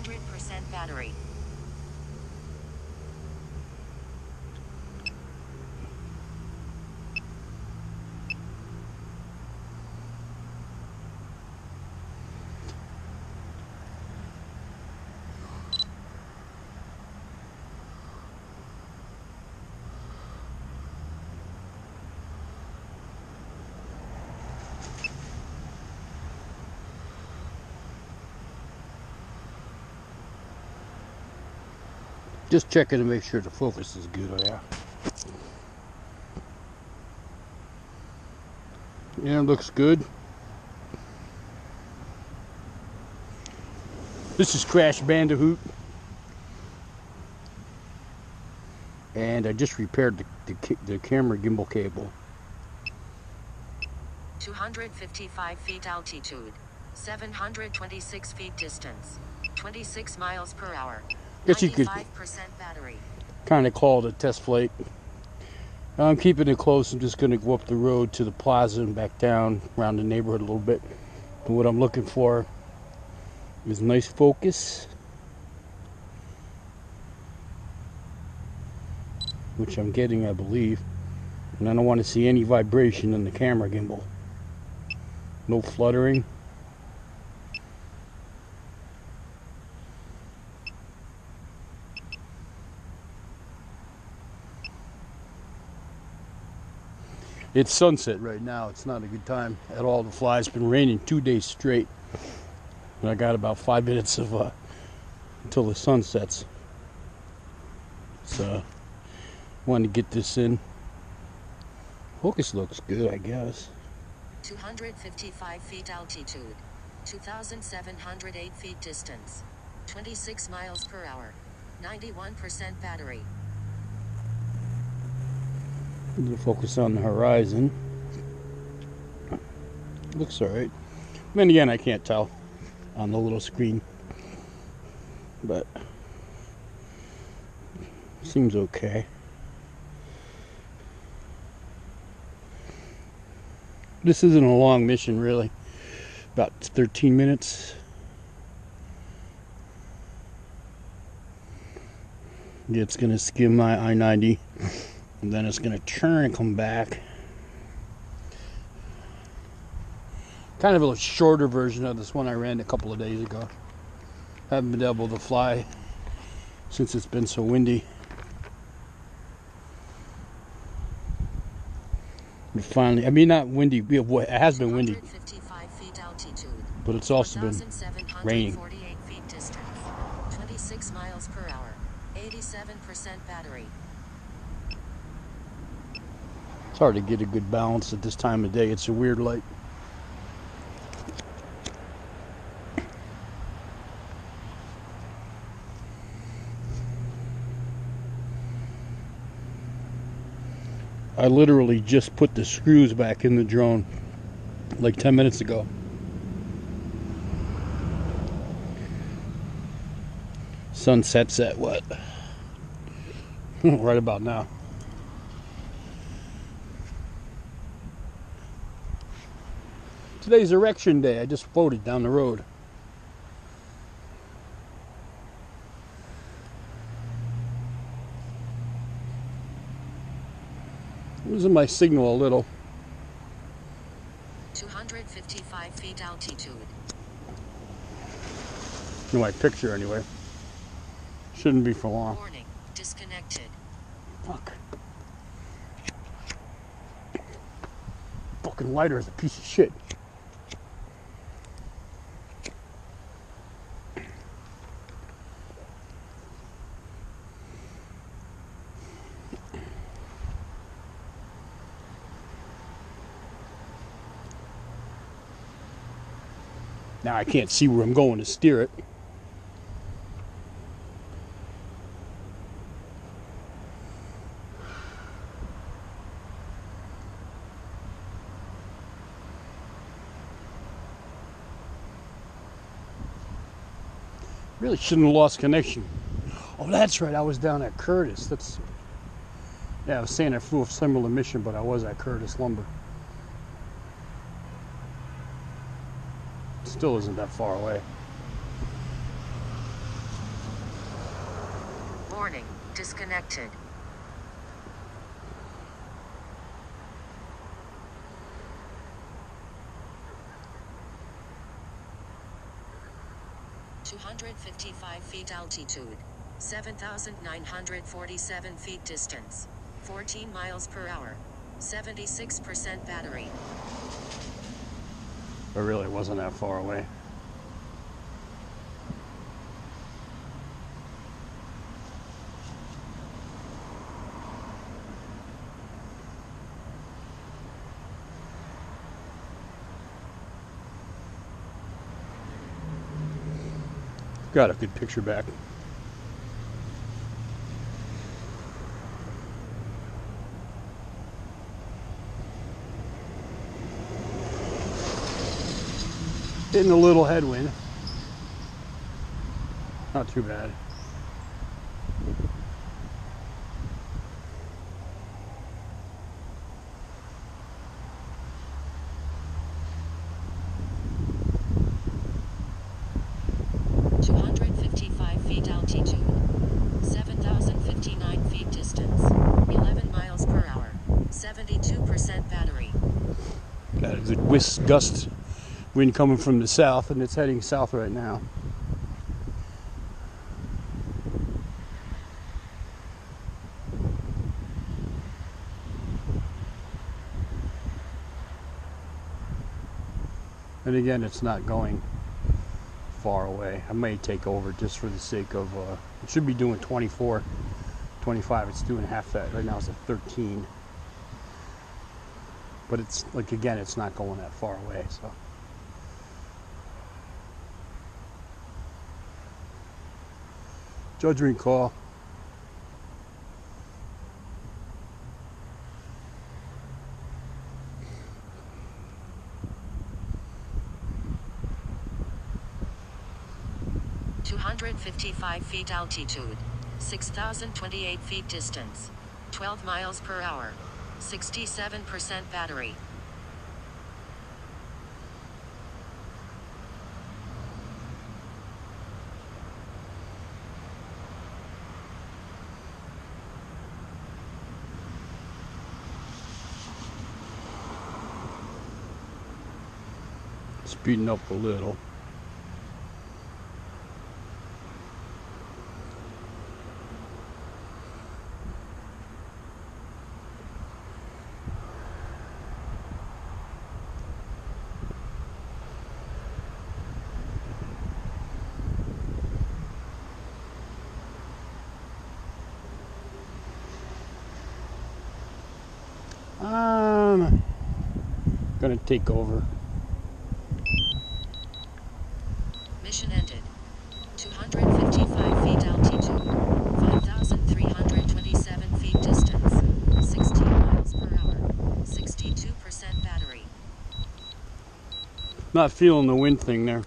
100% battery. Just checking to make sure the focus is good. Oh yeah. Yeah, it looks good. This is Crash Bandicoot. And I just repaired the camera gimbal cable. 255 feet altitude. 726 feet distance. 26 miles per hour. Guess you could 95% battery. kind of call it a test flight. I'm keeping it close. I'm just going to go up the road to the plaza and back down around the neighborhood a little bit. And what I'm looking for is nice focus, which I'm getting, I believe. And I don't want to see any vibration in the camera gimbal. No fluttering. It's sunset right now. It's not a good time at all to fly. It's been raining 2 days straight. And I got about 5 minutes of until the sun sets. So wanted to get this in. Focus looks good, I guess. 255 feet altitude. 2,708 feet distance. 26 miles per hour. 91% battery. A little focus on the horizon. Looks alright. Then again, I can't tell on the little screen. But seems okay. This isn't a long mission, really. About 13 minutes. Yeah, it's going to skim my I-90. And then it's going to turn and come back. Kind of a shorter version of this one I ran a couple of days ago. Haven't been able to fly since it's been so windy. And finally, I mean, not windy, it has been windy. 255 feet altitude. But it's also been raining. 1,748 feet distance. 26 miles per hour. 87% battery. It's hard to get a good balance at this time of day. It's a weird light. I literally just put the screws back in the drone like 10 minutes ago. Sun sets at what? Right about now. Today's erection day. I just floated down the road. Losing my signal a little. 255 feet altitude. In my picture anyway. Shouldn't be for long. Warning, disconnected. Fuck. Fucking lighter is a piece of shit. Now I can't see where I'm going to steer it. Really shouldn't have lost connection. Oh, that's right. I was down at Curtis. Yeah, I was saying I flew a similar mission, but I was at Curtis Lumber. Still isn't that far away. Disconnected. (255 feet altitude, 7,947 feet distance, 14 miles per hour, 76% battery). It really wasn't that far away. Got a good picture back. Getting a little headwind. Not too bad. Feet altitude, 7,059 feet distance, 11 miles per hour, 72% battery. Got a good gust wind coming from the south, and it's heading south right now. And again, it's not going far away. I may take over just for the sake of it should be doing 24, 25. It's doing half that right now. It's at 13, but it's like, again, it's not going that far away, so judgment call. (255 feet altitude, 6,028 feet distance, 12 miles per hour, 67% battery). Speeding up a little. Gonna take over. Mission ended. 255 feet altitude, 5,327 feet distance, 16 miles per hour, 62% battery. Not feeling the wind thing there.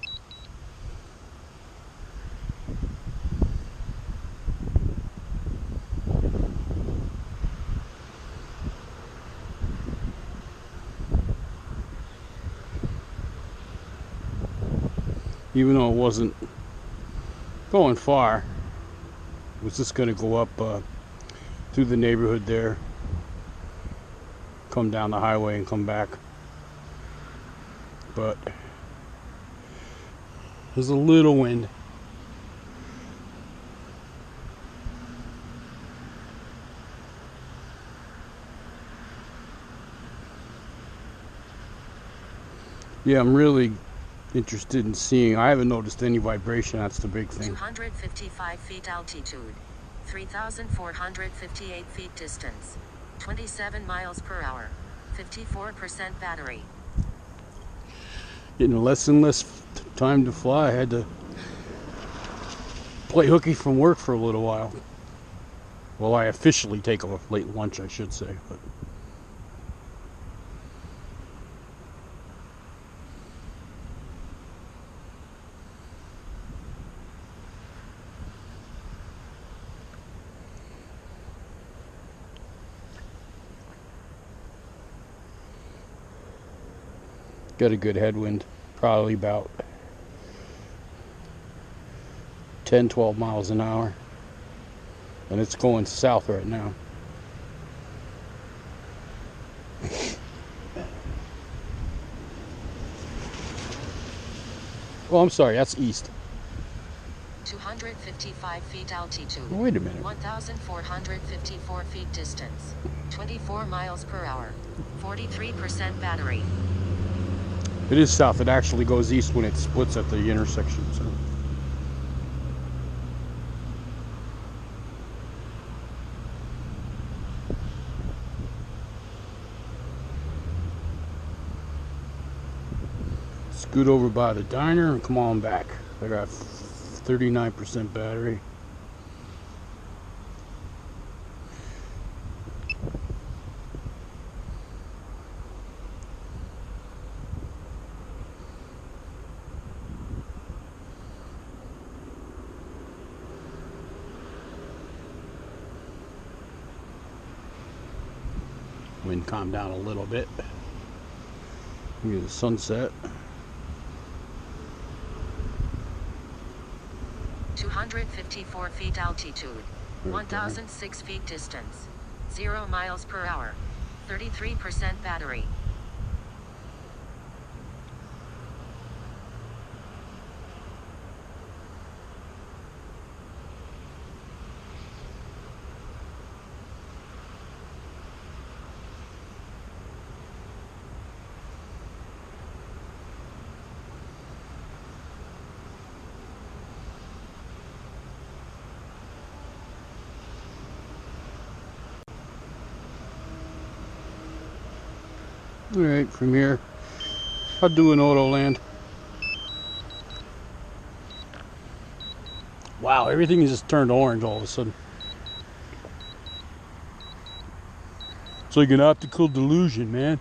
Even though it wasn't going far, it was just going to go up through the neighborhood there, come down the highway and come back. But there's a little wind. Yeah, I'm really interested in seeing. I haven't noticed any vibration. That's the big thing. 255 feet altitude, 3,458 feet distance, 27 miles per hour, 54% battery. Getting less and less time to fly. I had to play hooky from work for a little while. Well, I officially take a late lunch, I should say, but got a good headwind, probably about 10-12 miles an hour. and it's going south right now. Oh, I'm sorry, that's east. 255 feet altitude. Wait a minute. 1,454 feet distance. 24 miles per hour. 43% battery. It is south. It actually goes east when it splits at the intersection. So. Scoot over by the diner and come on back. I got 39% battery. Wind calmed down a little bit. Here's the sunset. 254 feet altitude. 1,006 feet distance. 0 miles per hour. 33% battery. Alright, from here, I'll do an auto land. Wow, everything just turned orange all of a sudden. It's like an optical delusion, man.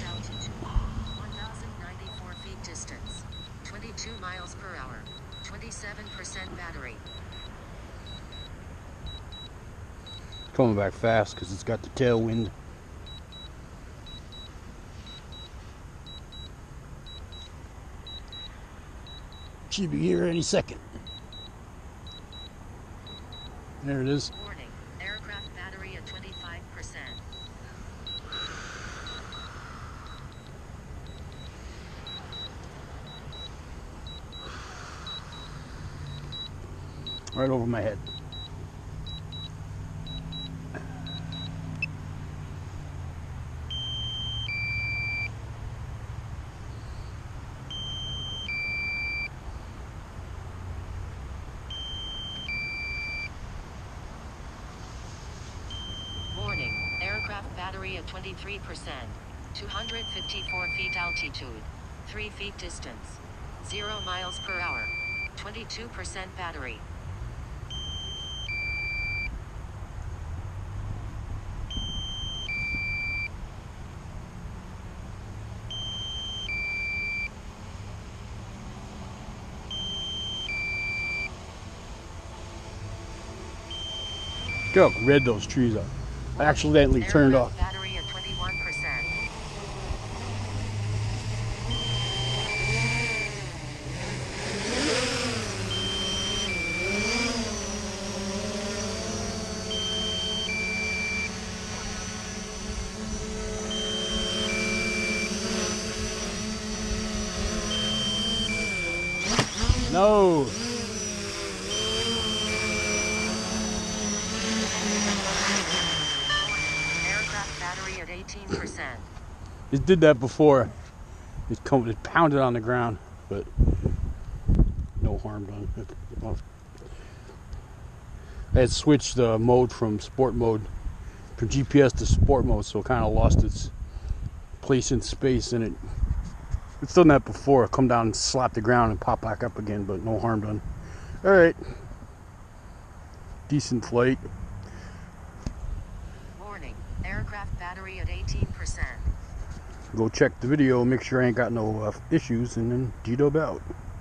Altitude. 1,094 feet distance. 22 miles per hour. 27% battery. Coming back fast because it's got the tailwind. Should be here any second. There it is. Warning. Aircraft battery at 25%. Right over my head. Warning. Aircraft battery at 23%. 254 feet altitude. 3 feet distance. 0 miles per hour. 22% battery. Look how red those trees are. I accidentally turned off. Battery at 21%. No. Aircraft battery at 18%. It did that before. It pounded on the ground, but no harm done. I had switched the mode from GPS to sport mode, so it kind of lost its place in space, and it's done that before. Come down and slap the ground and pop back up again, but no harm done. All right, decent flight. Warning. Aircraft battery at 18%. Go check the video, make sure I ain't got no issues, and then G-dub out.